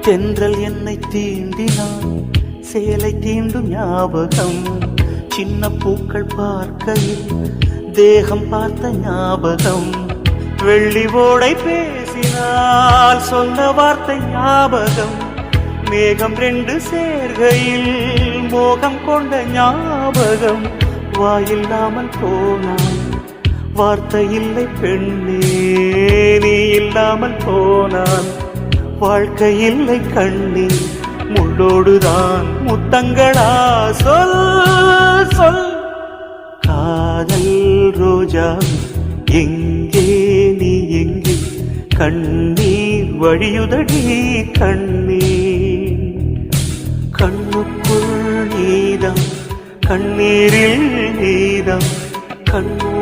தென்றல் என்னை தீண்டினான், சேலை தீண்டும் ஞாபகம். சின்ன பூக்கள் பார்க்கையில் தேகம் பார்த்த ஞாபகம். வெள்ளி ஓடை பேசினால் சொன்ன வார்த்தை ஞாபகம். மேகம் ரெண்டு சேர்கையில் மோகம் கொண்ட ஞாபகம். வாயில்லாமல் போனான், வார்த்தை இல்லை பெண்ணே, நீ இல்லாமல் போனான். வாழ்க்கை இல்லை கண்ணே, முள்ளோடுதான் முத்தங்களா? சொல் சொல். காதல் ரோஜா எங்கே, நீ எங்கே? கண்ணீர் வழியுதடி கண்ணீர். கண்ணுக்குள் நீதான், கண்ணீரில் நீதான். கண்ணு